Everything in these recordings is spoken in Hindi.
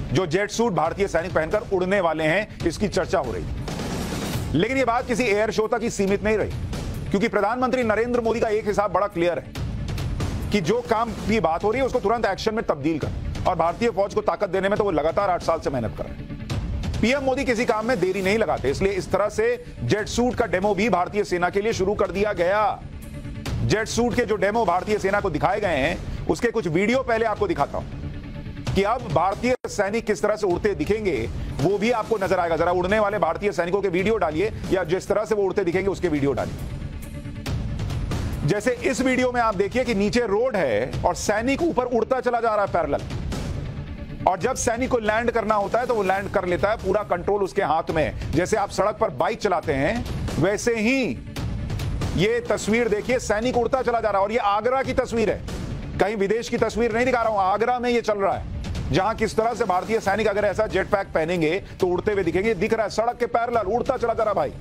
जो जेट सूट भारतीय सैनिक पहनकर उड़ने वाले हैं, इसकी चर्चा हो रही है। लेकिन यह बात किसी एयर शो तक ही सीमित नहीं रही, क्योंकि प्रधानमंत्री नरेंद्र मोदी का एक हिसाब बड़ा क्लियर है कि जो काम की बात हो रही है उसको तुरंत एक्शन में तब्दील कर, और भारतीय फौज को ताकत देने में तो वो लगातार 8 साल से मेहनत कर रहे हैं। पीएम मोदी किसी काम में देरी नहीं लगाते, इसलिए इस तरह से जेट सूट का डेमो भी भारतीय सेना के लिए शुरू कर दिया गया। जेट सूट के जो डेमो भारतीय सेना को दिखाए गए हैं, उसके कुछ वीडियो पहले आपको दिखाता हूं कि अब भारतीय सैनिक किस तरह से उड़ते दिखेंगे, वो भी आपको नजर आएगा। जरा उड़ने वाले भारतीय सैनिकों के वीडियो डालिए, या जिस तरह से वो उड़ते दिखेंगे उसके वीडियो डालिए। जैसे इस वीडियो में आप देखिए कि नीचे रोड है और सैनिक ऊपर उड़ता चला जा रहा है पैरेलल, और जब सैनिक को लैंड करना होता है तो वो लैंड कर लेता है, पूरा कंट्रोल उसके हाथ में। जैसे आप सड़क पर बाइक चलाते हैं, वैसे ही ये तस्वीर देखिए, सैनिक उड़ता चला जा रहा है। और ये आगरा की तस्वीर है, कहीं विदेश की तस्वीर नहीं दिखा रहा हूं, आगरा में ये चल रहा है, जहां किस तरह से भारतीय सैनिक अगर ऐसा जेट पैक पहनेंगे तो उड़ते हुए दिखेंगे। दिख रहा है सड़क के पैरेलल उड़ता चला जा रहा भाई।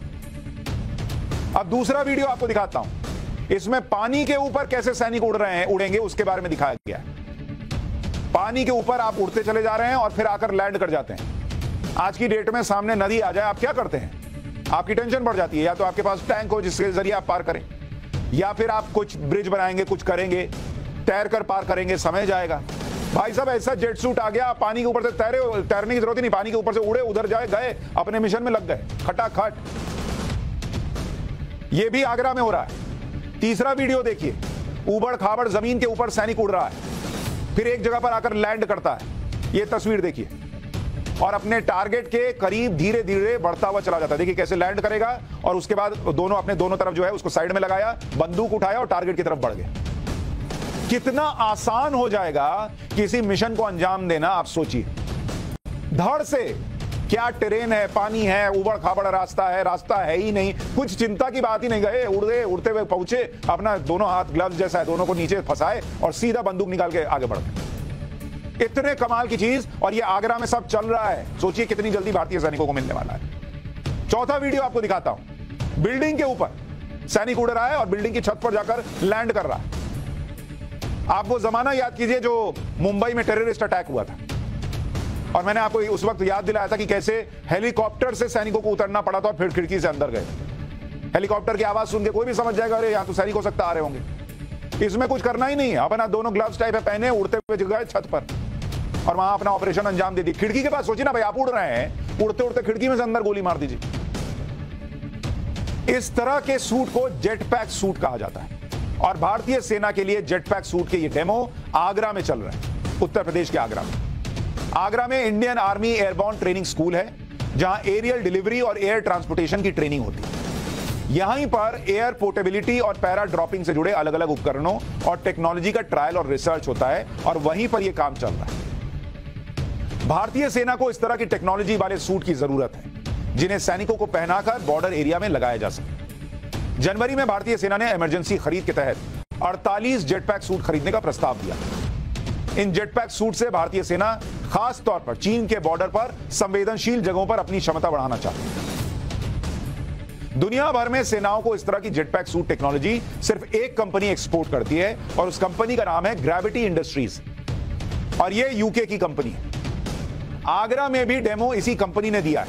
अब दूसरा वीडियो आपको दिखाता हूं, इसमें पानी के ऊपर कैसे सैनिक उड़ रहे हैं, उड़ेंगे, उसके बारे में दिखाया गया है। पानी के ऊपर आप उड़ते चले जा रहे हैं और फिर आकर लैंड कर जाते हैं। आज की डेट में सामने नदी आ जाए, आप क्या करते हैं? आपकी टेंशन बढ़ जाती है। या तो आपके पास टैंक हो जिसके जरिए आप पार करें, या फिर आप कुछ ब्रिज बनाएंगे, कुछ करेंगे, तैर कर पार करेंगे, समय जाएगा। भाई साहब ऐसा जेट सूट आ गया, पानी के ऊपर से तैरने की जरूरत ही नहीं, पानी के ऊपर से उड़े, उधर जाए, गए, अपने मिशन में लग गए, खटाखट। ये भी आगरा में हो रहा है। तीसरा वीडियो देखिए, ऊबड़ खाबड़ जमीन के ऊपर सैनिक उड़ रहा है, फिर एक जगह पर आकर लैंड करता है। ये तस्वीर देखिए, और अपने टारगेट के करीब धीरे धीरे बढ़ता हुआ चला जाता है। देखिए कैसे लैंड करेगा, और उसके बाद दोनों तरफ जो है उसको साइड में लगाया, बंदूक उठाया और टारगेट की तरफ बढ़ गए। कितना आसान हो जाएगा किसी मिशन को अंजाम देना, आप सोचिए। धड़ से क्या टेरेन है, पानी है, उबड़ खाबड़ रास्ता है ही नहीं, कुछ चिंता की बात ही नहीं। गए, उड़ते हुए पहुंचे, अपना दोनों हाथ ग्लव्स जैसा है, दोनों को नीचे फंसाए और सीधा बंदूक निकाल के आगे बढ़ गए। इतने कमाल की चीज, और ये आगरा में सब चल रहा है। सोचिए कितनी जल्दी भारतीय सैनिकों को मिलने वाला है। चौथा वीडियो आपको दिखाता हूं, बिल्डिंग के ऊपर सैनिक उड़ रहा है और बिल्डिंग की छत पर जाकर लैंड कर रहा है। आप वो जमाना याद कीजिए जो मुंबई में टेररिस्ट अटैक हुआ था, और मैंने आपको उस वक्त याद दिलाया था कि कैसे हेलीकॉप्टर से सैनिकों को उतरना पड़ा था और फिर खिड़की से अंदर गए। हेलीकॉप्टर की आवाज सुन के कोई भी समझ जाएगा, अरे यहां तो सैनिक हो सकता आ रहे होंगे। इसमें कुछ करना ही नहीं है, अपना दोनों ग्लव्स टाइप है पहने, उड़ते हुए गए छत पर और वहां अपना ऑपरेशन अंजाम दे दी। खिड़की के पास सोचिए ना भाई, आप उड़ रहे हैं, उड़ते उड़ते खिड़की में से अंदर गोली मार दीजिए। इस तरह के सूट को जेट पैक सूट कहा जाता है, और भारतीय सेना के लिए जेट पैक सूट के ये डेमो आगरा में चल रहा है, उत्तर प्रदेश के आगरा में। आगरा में Indian army airborne training school है, जहां एरियल डिलीवरी और एयर ट्रांसपोर्टेशन की ट्रेनिंग होती है। यहीं पर एयर पोर्टेबिलिटी और पैरा ड्रॉपिंग से जुड़े अलग अलग उपकरणों और टेक्नोलॉजी का ट्रायल और रिसर्च होता है, और वहीं पर यह काम चल रहा है। भारतीय सेना को इस तरह की टेक्नोलॉजी वाले सूट की जरूरत है, जिन्हें सैनिकों को पहनाकर बॉर्डर एरिया में लगाया जा सके। जनवरी में भारतीय सेना ने इमरजेंसी खरीद के तहत 48 जेटपैक सूट खरीदने का प्रस्ताव दिया। इन जेटपैक सूट से भारतीय सेना खास तौर पर चीन के बॉर्डर पर संवेदनशील जगहों पर अपनी क्षमता बढ़ाना चाहती है। दुनिया भर में सेनाओं को इस तरह की जेटपैक सूट टेक्नोलॉजी सिर्फ एक कंपनी एक्सपोर्ट करती है, और उस कंपनी का नाम है ग्रेविटी इंडस्ट्रीज, और यह यूके की कंपनी है। आगरा में भी डेमो इसी कंपनी ने दिया है,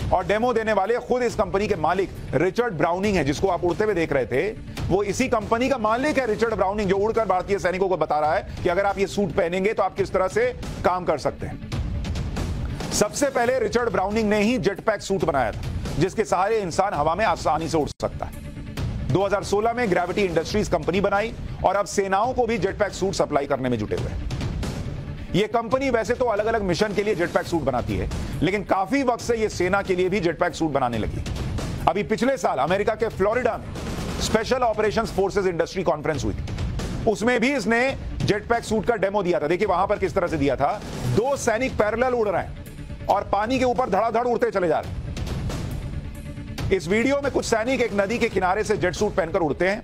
और डेमो देने वाले खुद इस कंपनी के मालिक रिचर्ड ब्राउनिंग है, जिसको आप उड़ते हुए देख रहे थे। वो इसी कंपनी का मालिक है, रिचर्ड ब्राउनिंग, जो उड़कर भारतीय सैनिकों को बता रहा है कि अगर आप ये सूट पहनेंगे तो आप किस तरह से काम कर सकते हैं। सबसे पहले रिचर्ड ब्राउनिंग ने ही जेटपैक सूट बनाया था, जिसके सहारे इंसान हवा में आसानी से उड़ सकता है। 2016 में ग्रेविटी इंडस्ट्रीज कंपनी बनाई, और अब सेनाओं को भी जेटपैक सूट सप्लाई करने में जुटे हुए हैं। यह कंपनी वैसे तो अलग अलग मिशन के लिए जेटपैक सूट बनाती है, लेकिन काफी वक्त से यह सेना के लिए भी जेटपैक सूट बनाने लगी। अभी पिछले साल अमेरिका के फ्लोरिडा में special operations forces industry conference हुई थी, उसमें भी इसने जेटपैक सूट का डेमो दिया था। देखिए वहां पर किस तरह से दिया था, 2 सैनिक पैरेलल उड़ रहे हैं और पानी के ऊपर धड़ाधड़ उड़ते चले जा रहे हैं। इस वीडियो में कुछ सैनिक एक नदी के किनारे से जेट सूट पहनकर उड़ते हैं।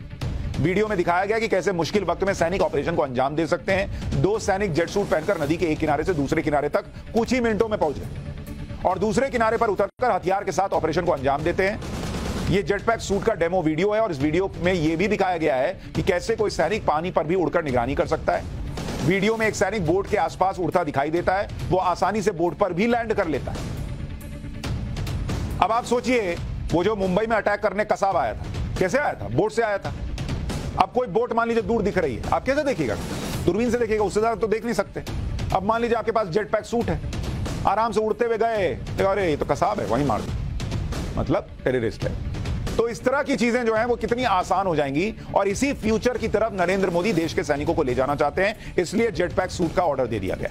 वीडियो में दिखाया गया कि कैसे मुश्किल वक्त में सैनिक ऑपरेशन को अंजाम दे सकते हैं। 2 सैनिक जेट सूट पहनकर नदी के एक किनारे से दूसरे किनारे तक कुछ ही मिनटों में पहुंच गए, और दूसरे किनारे पर उतरकर हथियार के साथ ऑपरेशन को अंजाम देते हैं। यह जेटपैक सूट का डेमो वीडियो है, और इस वीडियो में यह भी दिखाया गया है कि कैसे कोई सैनिक पानी पर भी उड़कर निगरानी कर सकता है। वीडियो में एक सैनिक बोट के आसपास उड़ता दिखाई देता है, वो आसानी से बोट पर भी लैंड कर लेता है। अब आप सोचिए, वो जो मुंबई में अटैक करने कसाब आया था, कैसे आया था? बोट से आया था। अब कोई बोट मान लीजिए दूर दिख रही है, आप कैसे देखिएगा? दूरबीन से देखिएगा, उससे ज्यादा तो देख नहीं सकते। अब मान लीजिए आपके पास जेट पैक सूट है, आराम से उड़ते हुए गए, अरे ये तो कसाब है, वहीं मार दिया, मतलब टेररिस्ट है। तो इस तरह की चीजें जो हैं वो कितनी आसान हो जाएंगी, और इसी फ्यूचर की तरफ नरेंद्र मोदी देश के सैनिकों को ले जाना चाहते हैं, इसलिए जेट पैक सूट का ऑर्डर दे दिया गया।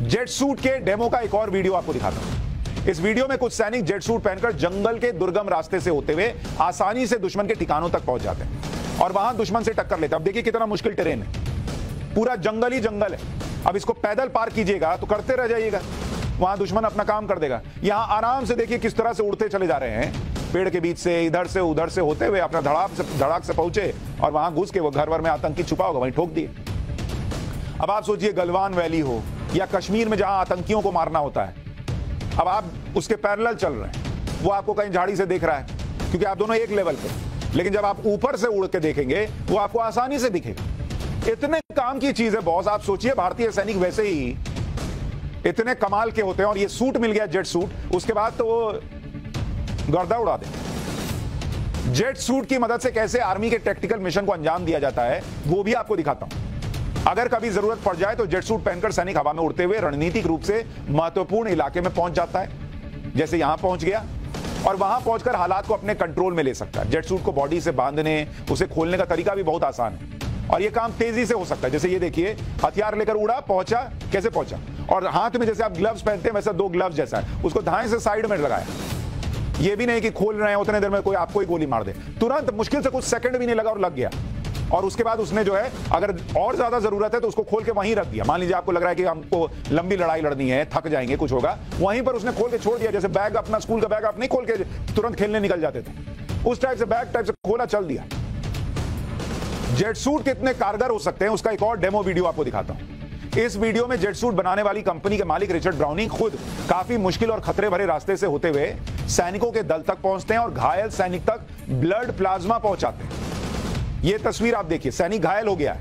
जेट सूट के डेमो का एक और वीडियो आपको दिखाता हूं। इस वीडियो में कुछ सैनिक जेट सूट पहनकर जंगल के दुर्गम रास्ते से होते हुए आसानी से दुश्मन के ठिकानों तक पहुंच जाते हैं और वहां दुश्मन से टक्कर लेते हैं। अब देखिए कितना मुश्किल टेरेन है, पूरा जंगल ही जंगल है। अब इसको पैदल पार कीजिएगा तो करते रह जाइएगा, वहां दुश्मन अपना काम कर देगा। यहां आराम से देखिए किस तरह से उड़ते चले जा रहे हैं, पेड़ के बीच से इधर से उधर से होते हुए अपना धड़ाक से पहुंचे और वहां घुस के वो घर वर में आतंकी छुपा होगा, वहीं ठोक दिए। अब आप सोचिए गलवान वैली हो या कश्मीर में जहां आतंकियों को मारना होता है, अब आप उसके पैरेलल चल रहे हैं, वो आपको कहीं झाड़ी से देख रहा है क्योंकि आप दोनों एक लेवल पे, लेकिन जब आप ऊपर से उड़ के देखेंगे वो आपको आसानी से दिखेगा। इतने काम की चीज है बॉस। आप सोचिए भारतीय सैनिक वैसे ही इतने कमाल के होते हैं, और ये सूट मिल गया जेट सूट, उसके बाद तो वो गर्दा उड़ा दे। जेट सूट की मदद से कैसे आर्मी के टैक्टिकल मिशन को अंजाम दिया जाता है वो भी आपको दिखाता हूं। अगर कभी जरूरत पड़ जाए तो जेट सूट पहनकर सैनिक हवा में उड़ते हुए रणनीतिक रूप से महत्वपूर्ण इलाके में पहुंच जाता है, जैसे यहां पहुंच गया, और वहां पहुंचकर हालात को अपने कंट्रोल में ले सकता है। जेट सूट को बॉडी से बांधने, उसे खोलने का तरीका भी बहुत आसान है, और यह काम तेजी से हो सकता है। जैसे ये देखिए, हथियार लेकर उड़ा, पहुंचा, कैसे पहुंचा, और हाथ में जैसे आप ग्लव्स पहनते हैं वैसा 2 ग्लव्स जैसा है, उसको धाएं से साइड में लगाया। ये भी नहीं कि खोल रहे हैं उतने देर में कोई आपको ही गोली मार दे, तुरंत मुश्किल से कुछ सेकंड भी नहीं लगा और लग गया। और उसके बाद उसने जो है, अगर और ज्यादा जरूरत है तो उसको खोल के वहीं रख दिया। मान लीजिए आपको लग रहा है कि हमको लंबी लड़ाई लड़नी है, थक जाएंगे, कुछ होगा, वहीं पर उसने खोल के छोड़ दिया। जैसे बैग, अपना स्कूल का बैग आप नहीं खोल के तुरंत खेलने निकल जाते थे, उस टाइप से बैग टाइप से खोला, चल दिया। जेट सूट कितने कारगर हो सकते हैं उसका एक और डेमो वीडियो आपको दिखाता हूं। इस वीडियो में जेट सूट बनाने वाली कंपनी के मालिक रिचर्ड ब्राउनिंग खुद काफी मुश्किल और खतरे भरे रास्ते से होते हुए सैनिकों के दल तक पहुंचते हैं और घायल सैनिक तक ब्लड प्लाज्मा पहुंचाते हैं। यह तस्वीर आप देखिए, सैनिक घायल हो गया है,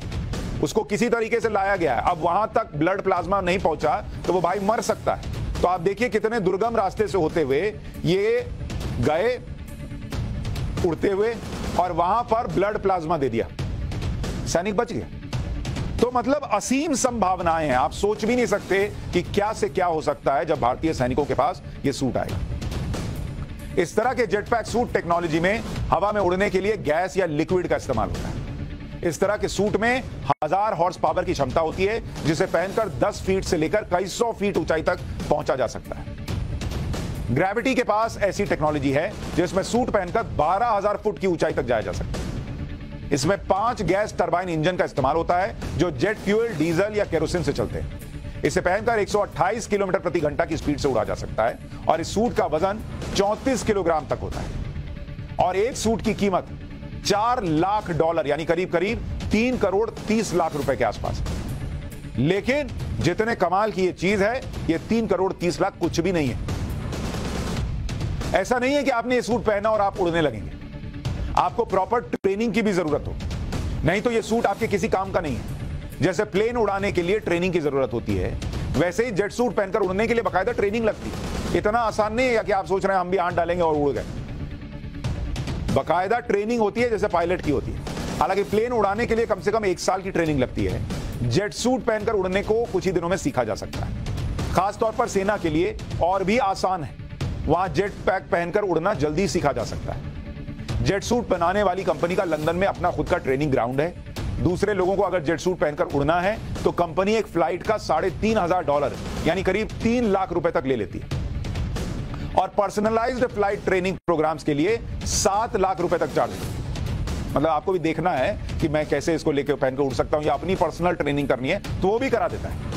उसको किसी तरीके से लाया गया है, अब वहां तक ब्लड प्लाज्मा नहीं पहुंचा तो वो भाई मर सकता है। तो आप देखिए कितने दुर्गम रास्ते से होते हुए ये गए, उड़ते हुए, और वहां पर ब्लड प्लाज्मा दे दिया, सैनिक बच गया। तो मतलब असीम संभावनाएं हैं, आप सोच भी नहीं सकते कि क्या से क्या हो सकता है जब भारतीय सैनिकों के पास ये सूट आएगा। इस तरह के जेटपैक सूट टेक्नोलॉजी में हवा में उड़ने के लिए गैस या लिक्विड का इस्तेमाल होता है। इस तरह के सूट में 1000 हॉर्स पावर की क्षमता होती है, जिसे पहनकर 10 फीट से लेकर कई 100 फीट ऊंचाई तक पहुंचा जा सकता है। ग्रेविटी के पास ऐसी टेक्नोलॉजी है जिसमें सूट पहनकर 12000 फुट की ऊंचाई तक जाया जा सकता है। इसमें 5 गैस टरबाइन इंजन का इस्तेमाल होता है जो जेट फ्यूल, डीजल या केरोसिन से चलते हैं। इसे पहनकर 128 किलोमीटर प्रति घंटा की स्पीड से उड़ा जा सकता है, और इस सूट का वजन 34 किलोग्राम तक होता है, और एक सूट की कीमत $4 लाख यानी करीब करीब 3 करोड़ 30 लाख रुपए के आसपास। लेकिन जितने कमाल की ये चीज है, ये 3 करोड़ 30 लाख कुछ भी नहीं है। ऐसा नहीं है कि आपने ये सूट पहना और आप उड़ने लगेंगे, आपको प्रॉपर ट्रेनिंग की भी जरूरत हो, नहीं तो ये सूट आपके किसी काम का नहीं है। जैसे प्लेन उड़ाने के लिए ट्रेनिंग की जरूरत होती है, वैसे ही जेट सूट पहनकर उड़ने के लिए बकायदा ट्रेनिंग लगती है। इतना आसान नहीं है कि आप सोच रहे हैं हम भी हाथ डालेंगे और उड़ गए, बकायदा ट्रेनिंग होती है जैसे पायलट की होती है। हालांकि प्लेन उड़ाने के लिए कम से कम 1 साल की ट्रेनिंग लगती है, जेट सूट पहनकर उड़ने को कुछ ही दिनों में सीखा जा सकता है। खासतौर पर सेना के लिए और भी आसान है, वहां जेट पैक पहनकर उड़ना जल्दी सीखा जा सकता है। जेट सूट बनाने वाली कंपनी का लंदन में अपना खुद का ट्रेनिंग ग्राउंड है। दूसरे लोगों को अगर जेट सूट पहनकर उड़ना है तो कंपनी एक फ्लाइट का $3500 यानी करीब 3 लाख रुपए तक ले लेती है, और पर्सनलाइज्ड फ्लाइट ट्रेनिंग प्रोग्राम्स के लिए 7 लाख रुपए तक चार्ज है। मतलब आपको भी देखना है कि मैं कैसे इसको लेकर पहनकर उड़ सकता हूं या अपनी पर्सनल ट्रेनिंग करनी है तो वो भी करा देता है।